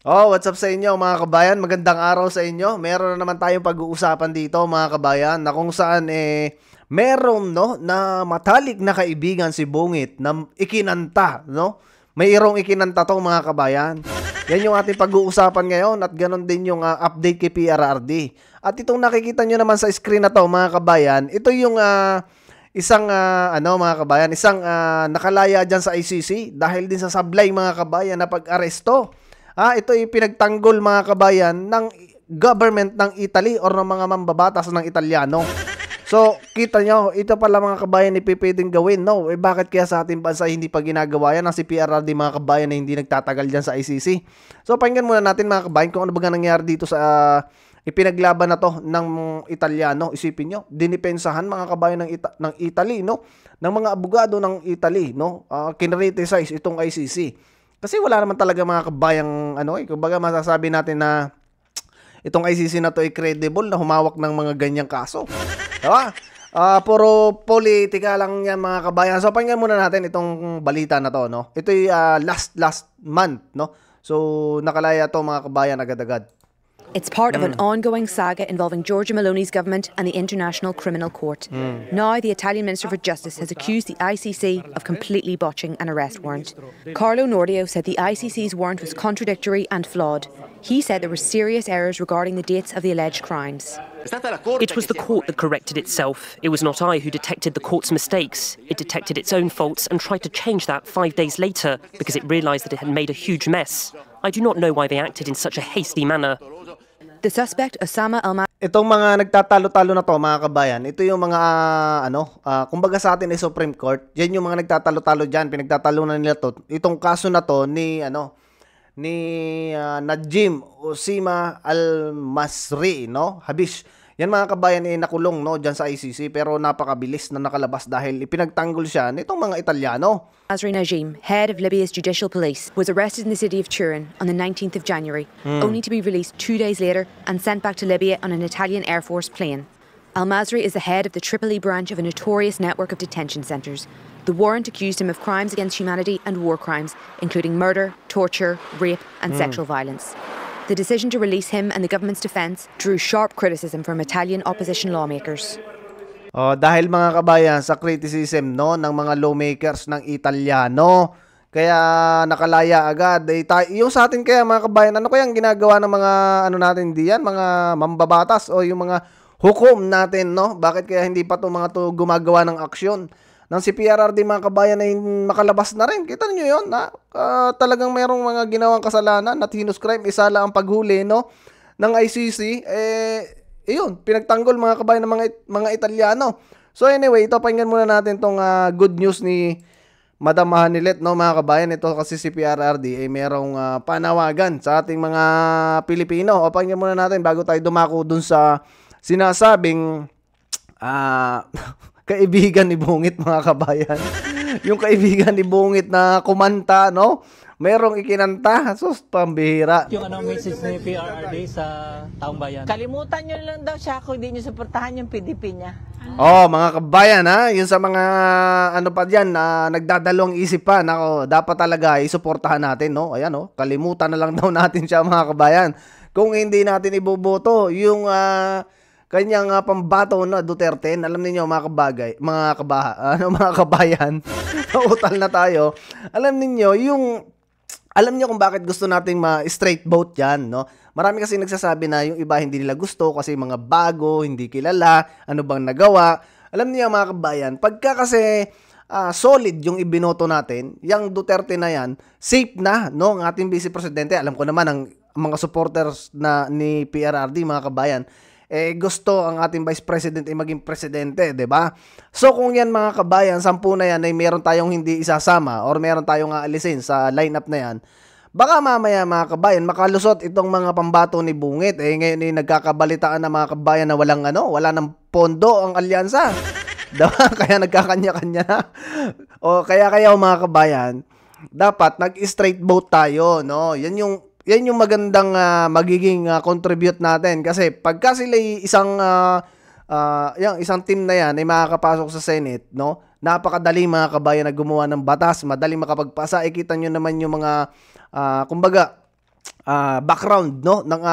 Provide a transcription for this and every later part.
Oh, what's up sa inyo mga kabayan? Magandang araw sa inyo. Meron na naman tayong pag-uusapan dito mga kabayan na kung saan meron no na matalik na kaibigan si Bungit na ikinanta, no? Mayroong ikinanta tong mga kabayan. Yan yung ating pag-uusapan ngayon at ganon din yung update kay PRRD. At itong nakikita nyo naman sa screen na to mga kabayan, ito yung isang mga kabayan, isang nakalaya dyan sa ICC dahil din sa sablay mga kabayan na pag-aresto. Ito ay pinagtanggol mga kabayan ng government ng Italy or ng mga mambabatas ng Italiano. So, kita nyo, ito pala mga kabayan ni pwedeng gawin, no? Bakit kaya sa ating bansa hindi pa ginagawa yan ng si PRRD mga kabayan na hindi nagtatagal dyan sa ICC? So, pakinggan muna natin mga kabayan kung ano ba nangyari dito sa ipinaglaban na to ng Italiano. Isipin nyo, dinipensahan mga kabayan ng Italy, no? Ng mga abogado ng Italy, no? Kinriticize itong ICC. Kasi wala naman talaga mga kabayang kumbaga masasabi natin na itong ICC na to ay credible na humawak ng mga ganyang kaso. Diba? Puro politika lang yan mga kabayan. So pakinggan muna natin itong balita na to, no. Ito ay last month, no. So nakalaya to mga kabayan agad-agad. It's part of an ongoing saga involving Giorgia Meloni's government and the International Criminal Court. Now, the Italian Minister for Justice has accused the ICC of completely botching an arrest warrant. Carlo Nordio said the ICC's warrant was contradictory and flawed. He said there were serious errors regarding the dates of the alleged crimes. It was the court that corrected itself. It was not I who detected the court's mistakes. It detected its own faults and tried to change that 5 days later because it realised that it had made a huge mess. I do not know why they acted in such a hasty manner. The suspect, Osama Al-Masri, itong mga nagtatalo-talo na to mga kabayan, ito yung mga kumbaga sa atin ay Supreme Court. Yan yung mga nagtatalo-talo diyan, pinagtatalunan nila to. Itong kaso na to ni Najim Osima Al-Masri, no? Habish. Yan mga kabayan ay nakulong no diyan sa ICC pero napakabilis na nakalabas dahil ipinagtanggol siya nitong mga Italyano. Najim, head of Libya's judicial police, was arrested in the city of Turin on the 19th of January, only to be released 2 days later and sent back to Libya on an Italian Air Force plane. Al-Masri is the head of the Tripoli branch of a notorious network of detention centres. The warrant accused him of crimes against humanity and war crimes, including murder, torture, rape and sexual violence. The decision to release him and the government's defence drew sharp criticism from Italian opposition lawmakers. Dahil mga kabayan sa criticism no ng mga lawmakers ng Italiano, kaya nakalaya agad. Yung sa atin kaya mga kabayan, ano kaya ang ginagawa ng mga natin diyan, mga mambabatas o yung mga hukom natin, no? Bakit kaya hindi pa to mga to gumagawa ng aksyon? Nang si PRRD mga kabayan ay makalabas na rin. Kita niyo yon na talagang mayroong mga ginawang kasalanan at heinous crime, isa lang ang paghuli no ng ICC iyon, pinagtanggol mga kabayan ng mga Italyano. So anyway, ito pakinggan muna natin tong good news ni Madam Hanilet no mga kabayan. Ito kasi si PRRD ay merong panawagan sa ating mga Pilipino. O pakinggan muna natin bago tayo dumako dun sa sinasabing kaibigan ni Bungit mga kabayan. Yung kaibigan ni Bungit na kumanta, no? Merong ikinanta. Sus, pambihira. Yung message ni PRRD sa taong bayan. Kalimutan nyo lang daw siya kung hindi nyo suportahan yung PDP niya. Mga kabayan yung sa mga pa dyan na nagdadalawang isip pa, nako, dapat talaga isuportahan natin, no? Ayan, no? Kalimutan na lang daw natin siya mga kabayan. Kung hindi natin iboboto yung kanyang pambato na Duterte, alam niyo mga kabayan, nautal na tayo. Alam niyo kung bakit gusto nating ma-straight vote yan, no? Marami kasi nagsasabi na yung iba hindi nila gusto kasi mga bago, hindi kilala, ano bang nagawa. Alam niyo mga kabayan, pagka kasi solid yung ibinoto natin, yung Duterte na yan, safe na, no? Ang ating vice presidente, alam ko naman ang mga supporters na ni PRRD mga kabayan, gusto ang ating vice president ay maging presidente, 'di ba? So kung yan mga kabayan, 10 na yan ay meron tayong hindi isasama or meron tayong aalisin sa lineup na yan, baka mamaya mga kabayan makalusot itong mga pambato ni Bungit. Ngayon ay nagkakabalitaan na mga kabayan na wala nang pondo ang alyansa. Diba? Kaya nagkakanya-kanya na. O kaya mga kabayan, dapat nag-straight vote tayo, no? Yan yung magandang magiging contribute natin kasi pagka sila isang team na yan ay makakapasok sa Senate, no? Napakadali mga kabayan na gumawa ng batas, madaling makapagpasa. Ikita nyo naman yung mga kumbaga background, no, ng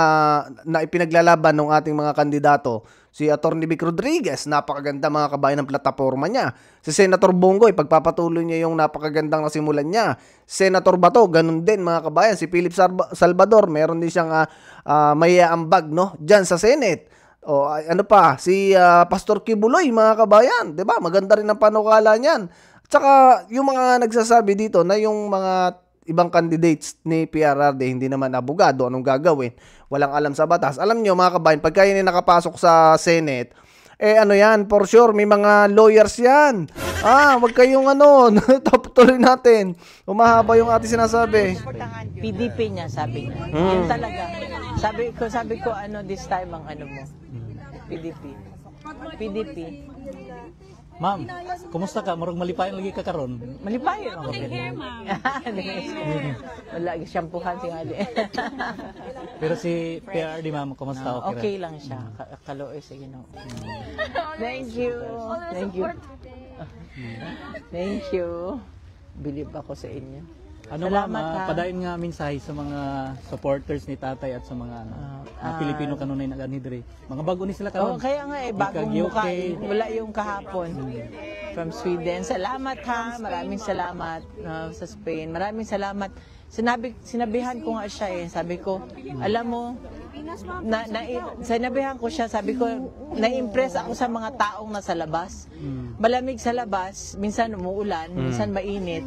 na ipinaglalaban ng ating mga kandidato. Si Atty. Vic Rodriguez, napakaganda mga kabayan ng plataporma niya. Si Senator Bongoy, pagpapatuloy niya yung napakagandang nasimulan niya. Senator Bato, ganun din mga kabayan. Si Philip Salvador, meron din siyang may ambag, no, diyan sa Senate. O ano pa, si Pastor Kibuloy mga kabayan, 'di ba? Maganda rin ang panukala niyan. Tsaka yung mga nagsasabi dito na yung mga ibang candidates ni PRRD hindi naman abogado, anong gagawin? Walang alam sa batas. Alam nyo mga kabayan, pagka yun nakapasok sa Senate, ano yan, for sure, may mga lawyers yan. Wag kayong tuloy natin. Umahaba yung ating sinasabi. PDP niya, sabi niya. Yun talaga. Sabi ko, this time ang mo? PDP. PDP. Ma'am, kumusta ka? Murag malipayan lagi ka karon. Malipayan ako. Wala, shampoohan si Ali. Pero si PRD, ma'am, kumusta? Okay lang siya. Kaloy sa Ginoo. Thank you. Thank you. Thank you. Believe ako sa inyo. Ano Salamat, padayon nga mensahe sa mga supporters ni tatay at sa mga Pilipino kanunay na ganidre. Mga bago ni sila karon. Kaya nga bagong mukha. Wala yung kahapon. From Sweden. Salamat ha. Maraming salamat sa Spain. Maraming salamat. Sinabihan ko nga siya Sabi ko, alam mo, sinabihan ko siya, sabi ko, na-impress ako sa mga taong nasa labas. Malamig sa labas, minsan umuulan, minsan mainit.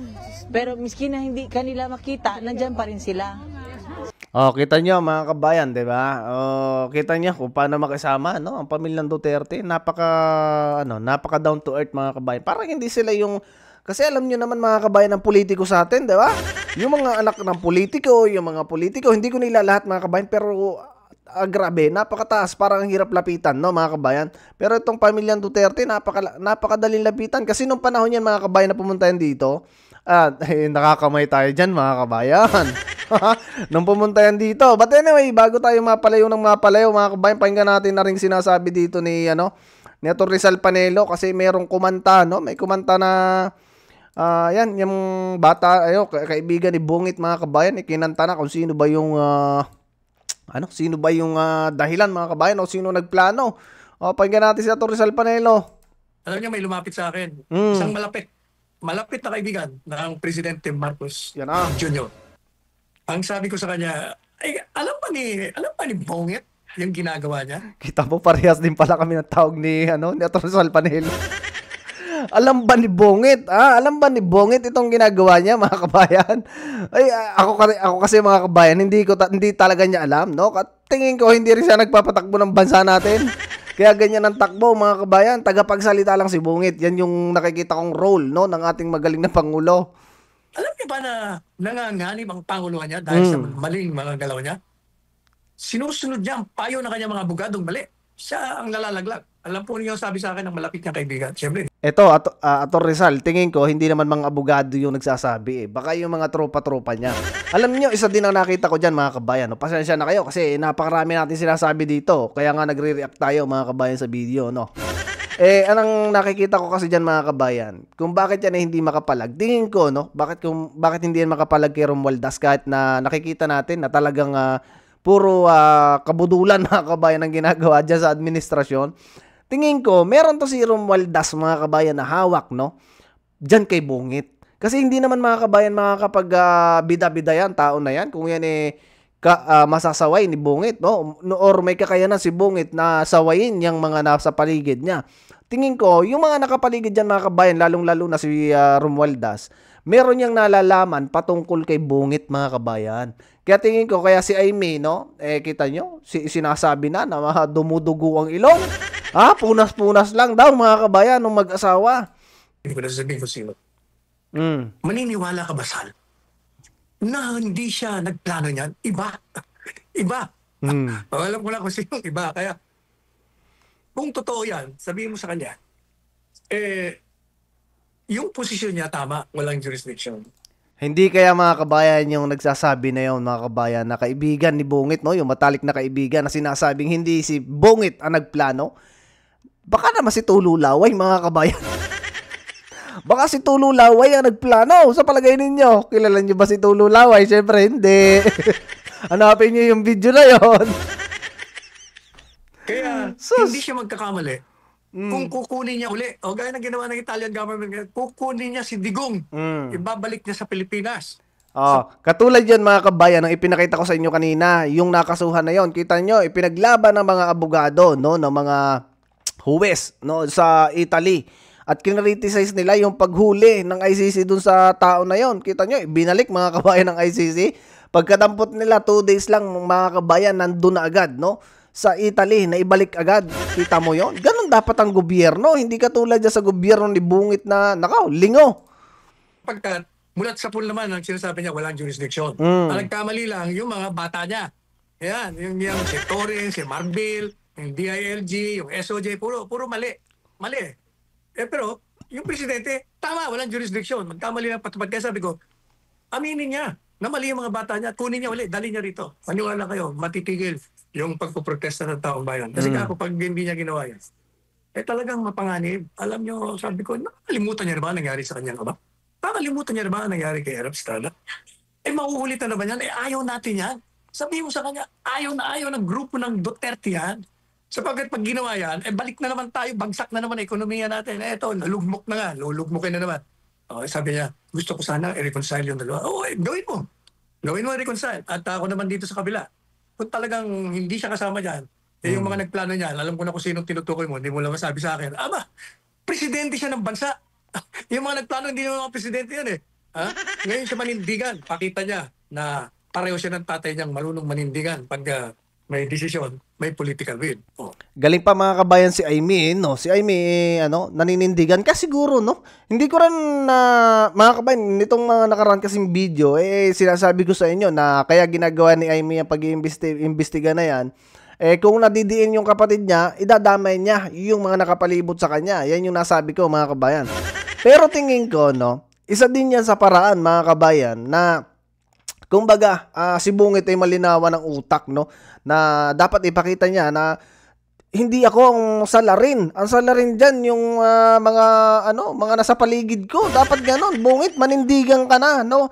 Pero miski na hindi kanila makita, nandyan pa rin sila. Kita nyo mga kabayan, di ba? Kita nyo kung paano makisama, no? Ang pamilyang Duterte, napaka down to earth mga kabayan. Parang hindi sila yung, kasi alam nyo naman mga kabayan ng politiko sa atin, di ba? Yung mga anak ng politiko, hindi ko nila lahat mga kabayan, pero grabe, napakataas, parang ang hirap lapitan, no mga kabayan. Pero itong pamilyang Duterte, napakadaling lapitan. Kasi nung panahon yan mga kabayan na pumunta yan dito, nakakamay tayo dyan mga kabayan. Nung pumunta yan dito. But anyway, bago tayo mapalayo mga kabayan, pakinggan natin na rin sinasabi dito ni Atty. Rizal Panelo, kasi merong kumanta, no? May kumanta na yan, yung bata, kaibigan ni Bungit mga kabayan, ikinanta na kung sino ba yung dahilan mga kabayan o sino nagplano. Pakinggan natin si Atty. Rizal Panelo. Alam niya, may lumapit sa akin. Isang malapit na kaibigan ng Presidente Marcos Jr. Ang sabi ko sa kanya, alam pa ni Bongit yung ginagawa niya? Kita mo, parehas din pala kami ng tawag ni Atty. Rizal Panelo. Alam ba ni Bongit? Alam ba ni Bongit itong ginagawa niya, mga kabayan? Ako kasi mga kabayan, hindi talaga niya alam, no? Tingin ko hindi rin siya nagpapatakbo ng bansa natin. Kaya ganyan ang takbo, mga kabayan. Tagapagsalita lang si Bongit. Yan yung nakikita kong role, no, ng ating magaling na Pangulo. Alam niyo ba na nanganganib ang Panguluhan niya dahil sa maling mga galaw niya? Sinusunod niya ang payo ng kanyang mga abogadong mali. Siya ang nalalaglag. Alam po niyo sabi sa akin ng malapit niyang kaibigan. Siyempre. Ito, Atty. Rizal, tingin ko, hindi naman mga abogado yung nagsasabi. Baka yung mga tropa-tropa niya. Alam niyo, isa din ang nakita ko dyan, mga kabayan. No? Pasensya na kayo kasi napakarami natin sinasabi dito. Kaya nga nagre-react tayo, mga kabayan, sa video, no? Anong nakikita ko kasi dyan, mga kabayan? Kung bakit yan hindi makapalag. Tingin ko, no? Bakit hindi yan makapalag kay Romualdez kahit na nakikita natin na talagang puro kabudulan, mga kabayan, ang ginagawa dyan sa administrasyon. Tingin ko, meron to si Romualdez, mga kabayan, na hawak, no? Diyan kay Bungit. Kasi hindi naman mga kabayan makakapag bida-bida yan, tao na yan. Kung yan masasaway ni Bungit, no? Or may kakayanan si Bungit na sawayin yung mga nasa paligid niya. Tingin ko, yung mga nakapaligid dyan, mga kabayan, lalong-lalo na si Romualdez, meron niyang nalalaman patungkol kay Bungit, mga kabayan. Kaya tingin ko, kaya si Aimee, no? Kita nyo, sinasabi na dumudugo ang ilong. Punas-punas lang daw, mga kabayan, nung mag-asawa. Hindi ko nasasabihin ko sino. Maniniwala ka ba, Sal? Na hindi siya nagplano niyan? Iba. Alam ko lang kung sino iba. Kaya, kung totoo yan, sabihin mo sa kanya, yung posisyon niya tama, walang jurisdiction. Hindi kaya mga kabayan yung nagsasabi na yun, mga kabayan, na kaibigan ni Bungit, no? Yung matalik na kaibigan na sinasabing hindi si Bungit ang nagplano. Baka naman si Tulo Laway, mga kabayan. Baka si Tulo Laway ang nagplano. Sa palagay ninyo, kilala niyo ba si Tulo Laway? Siyempre, hindi. Hanapin niyo yung video na yon. Kaya hindi siya magkakamali. Kung kukunin niya uli, o gaya ng ginawa ng Italian government, kukunin niya si Digong, ibabalik niya sa Pilipinas. Katulad yan mga kabayan, ang ipinakita ko sa inyo kanina, yung nakasuhan na yon. Kita nyo, ipinaglaban ng mga abogado, no, ng mga huwes, no, sa Italy. At kinriticize nila yung paghuli ng ICC dun sa tao na yon. Kita nyo, binalik mga kabayan ng ICC. Pagkadampot nila, 2 days lang mga kabayan, nandun na agad, no, sa Italy, na ibalik agad. Kita mo yon? Ganon dapat ang gobyerno. Hindi katulad dyan sa gobyerno ni Bungit na, lingo. Pagkat mulat sa pool naman, ang sinasabi niya, walang jurisdiction. Ang nagkamali lang, yung mga bata niya. Yan, yung si Torres, si Marbil, yung DILG, yung SOJ, puro mali. Mali. Pero, yung presidente, tama, walang jurisdiction. Magkamali lang patupad. Kaya sabi ko, aminin niya na mali yung mga bata niya, kunin niya ulit, dali niya rito. Maniwala kayo, matitigil yung pagpuprotesta ng taong bayan. Kasi ako, pag hindi niya ginawa yan, talagang mapanganib. Alam niyo, sabi ko, nakalimutan niya na ba nangyari sa kanyang aba? Nakalimutan niya na ba nangyari kay Erap Estrada? Mauulitan na ba yan? Ayaw natin yan. Sabihin mo sa kanya, ayaw na ayaw ng grupo ng Duterte yan. Sapagkat pag ginawa yan, balik na naman tayo, bagsak na naman ang ekonomiya natin. Ito, nalugmok na nga, lulugmokin na naman. Sabi niya, gusto ko sana i-reconcile yung dalawa. Gawin mo. Gawin mo i-reconcile. At ako naman dito sa kabila. Kung talagang hindi siya kasama dyan, yung mga nagplano niyan, alam ko na kung sinong tinutukoy mo, hindi mo lang masabi sa akin, presidente siya ng bansa. Yung mga nagplano, hindi naman mga presidente yan eh. Ngayon siya manindigan, pakita niya na pareho siya ng tatay niyang marunong manindigan pag may desisyon, may political will. Galing pa mga kabayan si Aimee, no? Si Aimee, naninindigan ka siguro, no? Hindi ko rin mga kabayan, nitong mga nakaraan kasing video, sinasabi ko sa inyo na kaya ginagawa ni Aimee ang pag-iimbestiga na yan, kung nadidiin yung kapatid niya, idadamay niya yung mga nakapalibot sa kanya. Yan yung nasabi ko mga kabayan. Pero tingin ko, no, isa din yan sa paraan mga kabayan na kumbaga, si Bungit ay malinawan ng utak, no, na dapat ipakita niya na hindi ako ang salarin. Ang salarin diyan yung mga nasa paligid ko. Dapat ganoon, Bungit, manindigan ka na, no?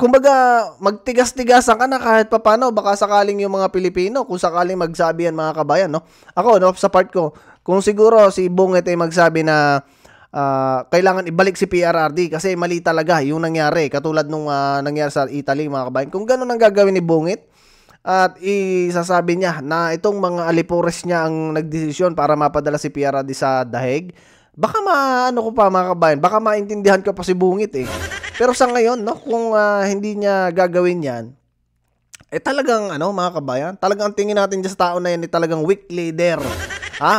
Kumbaga, magtigas-tigasan ka na kahit papano, baka sakaling yung mga Pilipino, kung sakaling magsabi yan mga kabayan, no? Ako, no, sa part ko, kung siguro si Bungit ay magsabi na kailangan ibalik si PRRD kasi mali talaga yung nangyari, katulad nung nangyari sa Italy mga kabayan. Kung gano'n ang gagawin ni Bungit at isasabi niya na itong mga alipores niya ang nagdesisyon para mapadala si PRRD sa dahig, baka ko pa mga kabayan, baka maintindihan ko pa si Bungit eh. Pero sa ngayon, no, kung hindi niya gagawin yan, talagang mga kabayan, talagang tingin natin dyan sa tao na yan talagang weak leader.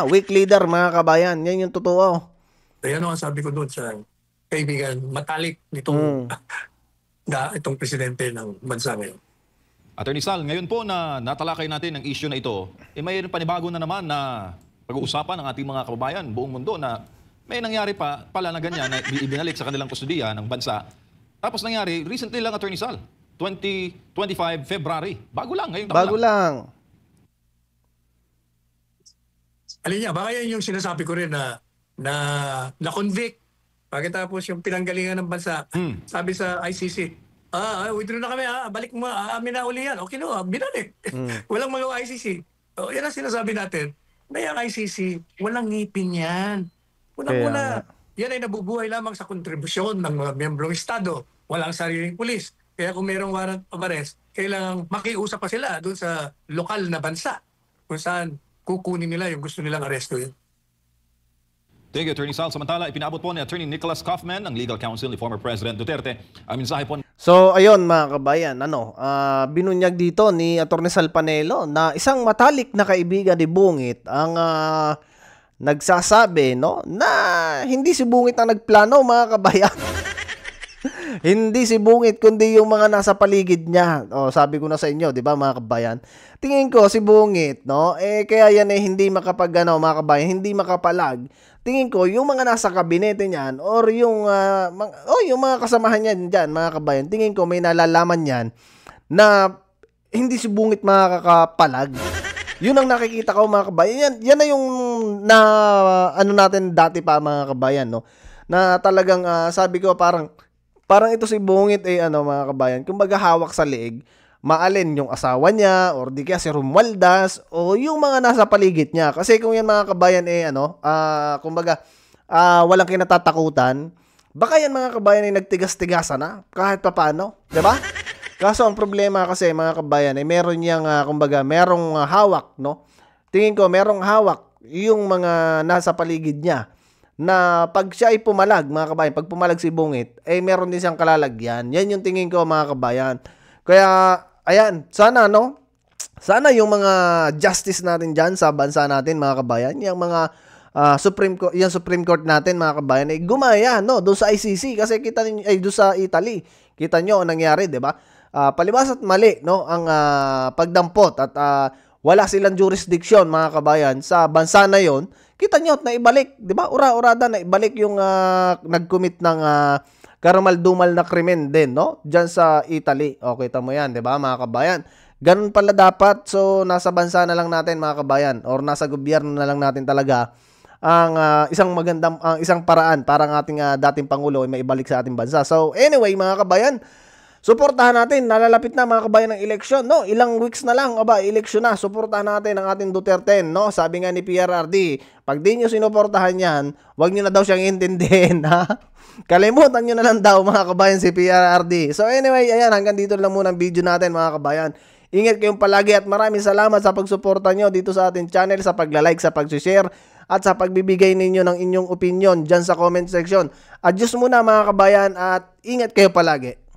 Weak leader mga kabayan, yan yung totoo. Ayan ang sabi ko doon sa kaibigan, matalik nitong itong presidente ng bansa ngayon. Attorney Sal, ngayon po na natalakay natin ang issue na ito, may panibago na naman na pag-uusapan ng ating mga kababayan buong mundo na may nangyari pala na ganyan na ibinalik sa kanilang kustudiya ng bansa. Tapos nangyari, recently lang, Attorney Sal, 25 February. Bago lang, ngayong taon lang. Alin niya, baka yan yung sinasabi ko rin na-convict. Pagkatapos yung pinanggalingan ng bansa, sabi sa ICC, withdraw na kami, balik mo, amin na uli yan. Okay no, binalik. Walang mga ICC. Yan ang sinasabi natin, na yung ICC, walang ngipin yan. Una-una, yan ay nabubuhay lamang sa kontribusyon ng mga miyembrong Estado. Walang sariling pulis. Kaya kung mayroong warrant of arrest, kailangang makiusap pa sila doon sa lokal na bansa kung saan kukunin nila yung gusto nilang aresto yun. Thank you, Attorney Sal. Samantala, ipinabot po ni Attorney Nicholas Kaufman, ang legal counsel ni former President Duterte, ang mensahe po. So, ayun mga kabayan, binunyag dito ni Attorney Sal Panelo na isang matalik na kaibigan ni Bungit ang nagsasabi, no, na hindi si Bungit ang nagplano mga kabayan. Hindi si Bungit kundi yung mga nasa paligid niya. Sabi ko na sa inyo, 'di ba mga kabayan? Tingin ko si Bungit, no, kaya yan hindi mga kabayan, hindi makapalag. Tingin ko yung mga nasa kabinete niyan or yung yung mga kasamahan niya diyan, mga kabayan. Tingin ko may nalalaman niyan na hindi si Bungit makakapalag. Yun ang nakikita ko mga kabayan. Yan na yung natin dati pa mga kabayan, no. Na talagang sabi ko parang ito si Bungit mga kabayan, kumbaga hawak sa leeg. maalin yung asawa niya or di kaya si Romualdez o yung mga nasa paligid niya. Kasi kung yan mga kabayan kumbaga walang kinatatakutan, baka yan mga kabayan ay nagtigas-tigasan na kahit papaano, 'di ba? Kaso ang problema kasi mga kabayan ay meron yang kumbaga merong hawak, no? Tingin ko merong hawak yung mga nasa paligid niya na pag siya ay pumalag, mga kabayan, pag pumalag si Bungit, eh meron din siyang kalalagyan. Yan yung tingin ko mga kabayan. Kaya ayan, sana sana yung mga justice natin diyan sa bansa natin mga kabayan, yung mga Supreme Court natin mga kabayan ay gumaya doon sa ICC kasi kita niyo ay doon sa Italy. Kita niyo ang nangyari, 'di ba? Palibas at mali ang pagdampot at wala silang jurisdiction mga kabayan sa bansa na 'yon. Kita niyo na ibalik, 'di ba? Ura-urada na ibalik yung nag-commit ng karamal-dumal na krimen din, diyan sa Italy. O kita mo 'yan, 'di ba mga kabayan? Ganun pala dapat. So nasa bansa na lang natin mga kabayan or nasa gobyerno na lang natin talaga ang isang paraan para ang ating dating pangulo ay maibalik sa ating bansa. So anyway mga kabayan, suportahan natin, nalalapit na mga kabayan ng eleksyon, ilang weeks na lang, eleksyon na. Suportahan natin ang ating Duterte, sabi nga ni PRRD, pag di nyo sinuportahan yan, wag nyo na daw siyang intindihin, ha? Kalimutan nyo na lang daw mga kabayan si PRRD. So anyway, ayan, hanggang dito lang muna ang video natin mga kabayan. Ingat kayong palagi at maraming salamat sa pagsuporta nyo dito sa ating channel, sa pagla-like, sa pag-share, at sa pagbibigay ninyo ng inyong opinion dyan sa comment section. Adios muna mga kabayan at ingat kayo palagi.